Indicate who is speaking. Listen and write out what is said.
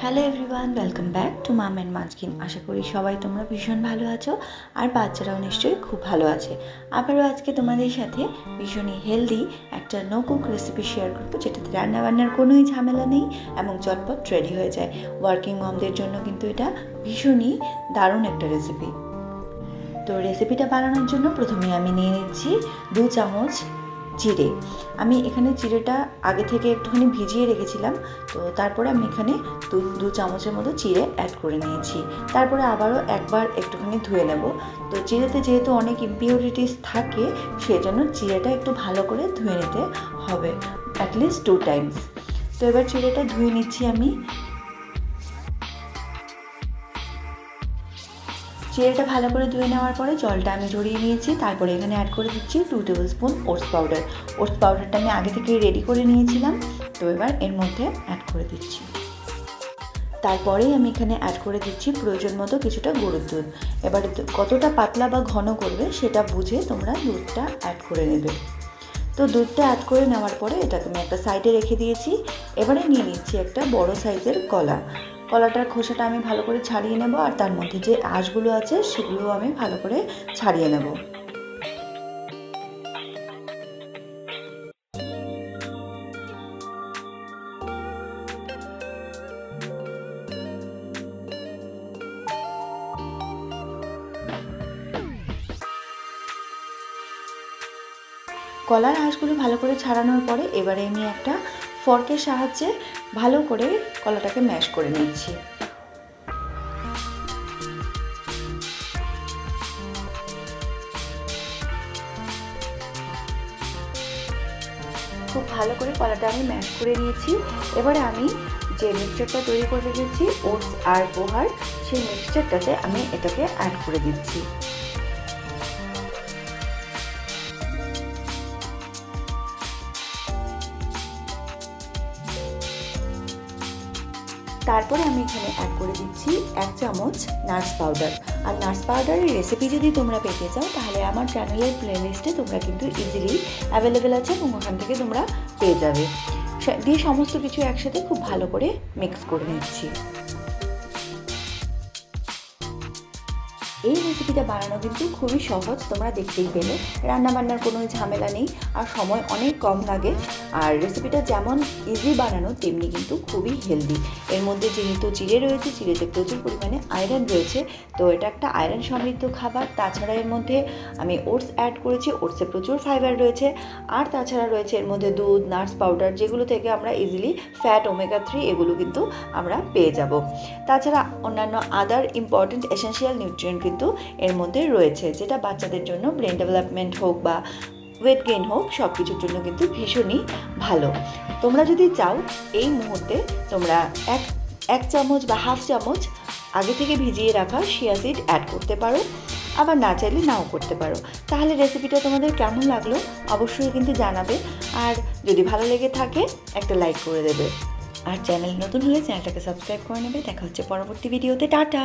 Speaker 1: Hello everyone, welcome back to mum and Munskin. আশা করি সবাই তোমরা ভীষণ ভালো আছো আর বাচ্চারাও নিশ্চয়ই খুব ভালো আছে। আবারও আজকে তোমাদের সাথে ভীষণই হেলদি একটা নো কুক রেসিপি শেয়ার করবো, যেটাতে রান্নাবান্নার কোনোই ঝামেলা নেই এবং চটপট রেডি হয়ে যায়। ওয়ার্কিং মমদের জন্য কিন্তু এটা ভীষণই দারুণ একটা রেসিপি। তো রেসিপিটা বানানোর জন্য প্রথমে আমি নিয়ে নিচ্ছি 2 চামচ জিরে। আমি এখানে জিরেটা আগে থেকে একটুখানি ভিজিয়ে রেখেছিলাম, তো তারপরে আমি এখানে দু চামচের মতো জিরে অ্যাড করে নিয়েছি। তারপরে আবারও একবার একটুখানি ধুয়ে নেব। তো জিরেতে যেহেতু অনেক ইম্পিউরিটিস থাকে, সেজন্য জিরেটা একটু ভালো করে ধুয়ে নিতে হবে, অ্যাটলিস্ট 2 টাইমস। তো এবার জিরেটা ধুয়ে নিচ্ছি আমি। জিরেটা ভালো করে ধুয়ে নেওয়ার পরে জলটা আমি ঝরিয়ে নিয়েছি। তারপরে এখানে অ্যাড করে দিচ্ছি 2 table spoon oats powder. Oats পাউডারটা আমি আগে থেকে রেডি করে নিয়েছিলাম, তো এবার এর মধ্যে অ্যাড করে দিচ্ছি। তারপরেই আমি এখানে অ্যাড করে দিচ্ছি প্রয়োজন মতো কিছুটা গরুর দুধ। এবারে কতটা পাতলা বা ঘন করবে সেটা বুঝে তোমরা দুধটা অ্যাড করে নেবে। তো দুধটা অ্যাড করে নেওয়ার পরে এটাকে আমি একটা সাইডে রেখে দিয়েছি। এবারে নিয়ে নিচ্ছি একটা বড় সাইজের কলা। কলাটার খোসাটা আমি ভালো করে ছাড়িয়ে নেব, আর তার মধ্যে যে আঁশগুলো আছে সেগুলোও আমি ভালো করে ছাড়িয়ে নেব। কলার আঁশগুলো ভালো করে ছাড়ানোর পরে এবারে আমি একটা ফর্কের সাহায্যে ভালো করে কলাটাকে ম্যাশ করে নিচ্ছি। খুব ভালো করে কলাটা আমি ম্যাশ করে নিয়েছি। এবারে আমি যে মিক্সচারটা তৈরি করে রেখেছি ওটস আর পোহার, সেই মিক্সচারটাতে আমি এটাকে অ্যাড করে দিচ্ছি। তারপরে আমি এখানে অ্যাড করে দিচ্ছি 1 চামচ নাটস পাউডার। আর নাটস পাউডারের রেসিপি যদি তোমরা পেতে চাও তাহলে আমার চ্যানেলের প্লেলিস্টে তোমরা কিন্তু ইজিলি অ্যাভেলেবেল আছে এবং ওখান থেকে তোমরা পেয়ে যাবে। দিয়ে সমস্ত কিছু একসাথে খুব ভালো করে মিক্স করে নিচ্ছি। এই রেসিপিটা বানানো কিন্তু খুবই সহজ, তোমরা দেখতেই পেলে। রান্নাবান্নার কোনো ঝামেলা নেই আর সময় অনেক কম লাগে। আর রেসিপিটা যেমন ইজি বানানো তেমনি কিন্তু খুবই হেলদি। এর মধ্যে যেহেতু জিরে রয়েছে, জিরেতে প্রচুর পরিমাণে আয়রন রয়েছে, তো এটা একটা আয়রন সমৃদ্ধ খাবার। তাছাড়া এর মধ্যে আমি ওটস অ্যাড করেছি, ওটসে প্রচুর ফাইবার রয়েছে। আর তাছাড়া রয়েছে এর মধ্যে দুধ, নাটস পাউডার, যেগুলো থেকে আমরা ইজিলি ফ্যাট, ওমেগা 3 এগুলো কিন্তু আমরা পেয়ে যাব। তাছাড়া অন্যান্য আদার ইম্পর্টেন্ট এসেনশিয়াল নিউট্রিয়েন্ট কিন্তু এর মধ্যে রয়েছে, যেটা বাচ্চাদের জন্য ব্রেন ডেভেলপমেন্ট হোক বা ওয়েট গেইন হোক, সব কিছুর জন্য কিন্তু ভীষণই ভালো। তোমরা যদি চাও এই মুহূর্তে তোমরা এক চামচ বা হাফ চামচ আগে থেকে ভিজিয়ে রাখা চিয়া সিড অ্যাড করতে পারো, আবার না চাইলে নাও করতে পারো। তাহলে রেসিপিটা তোমাদের কেমন লাগলো অবশ্যই কিন্তু জানাবে। আর যদি ভালো লেগে থাকে একটা লাইক করে দেবে। আর চ্যানেল নতুন হলে চ্যানেলটাকে সাবস্ক্রাইব করে নেবে। দেখা হচ্ছে পরবর্তী ভিডিওতে। টাটা।